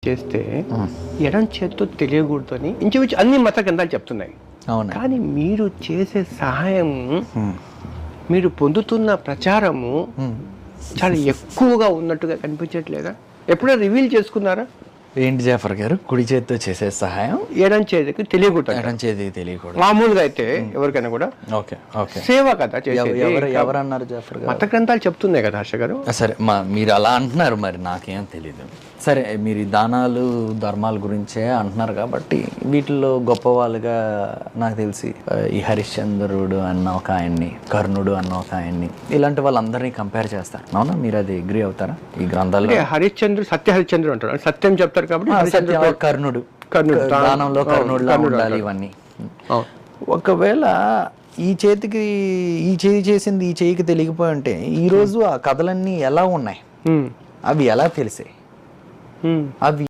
చేస్తే ఎడం చేత్తో తెలియకూడదు అని ఇంచుమించు అన్ని మత గ్రంథాలు చెప్తున్నాయి. అవును. కానీ మీరు చేసే సహాయం, మీరు పొందుతున్న ప్రచారము చాలా ఎక్కువగా ఉన్నట్టుగా కనిపించట్లేదా? ఎప్పుడైనా రివీల్ చేసుకున్నారా? ఏంటి జాఫర్ గారు, కుడి చేతితో చేసే సహాయం ఎడం చేతికి తెలియకూడదు. ఎడం చేతికి తెలియకూడదు. మామూలుగా అయితే ఎవరికైనా కూడా ఓకే ఓకే సేవ కదా చేసేది. ఎవరు అన్నారు జాఫర్ గారు? మత గ్రంథాలు చెప్తున్నాయి కదా హర్ష గారు. సరే, మీరు అలా అంటున్నారు, మరి నాకేం తెలీదు. సరే, మీరు ఈ దానాలు ధర్మాల గురించే అంటున్నారు కాబట్టి వీటిల్లో గొప్పవాళ్ళుగా నాకు తెలిసి ఈ హరిశ్చంద్రుడు అన్న ఒక ఆయన్ని, కర్ణుడు అన్న ఒక ఆయన్ని, ఇలాంటి వాళ్ళందరినీ కంపేర్ చేస్తారు. అవునా? మీరు అది అగ్రీ అవుతారా? ఈ గ్రంథాల్లో హరిశ్చంద్రుడు, సత్య హరిశ్చంద్రుడు అంటారు, సత్యం చెప్తారు కాబట్టి కర్ణుడు, దానంలో కర్ణుడులా ఉండాలి ఇవన్నీ. ఒకవేళ ఈ చేయి చేసింది ఈ చేయికి తెలియకపోయి ఉంటే ఈ రోజు ఆ కథలన్నీ ఎలా ఉన్నాయి, అవి ఎలా తెలిసాయి, అవి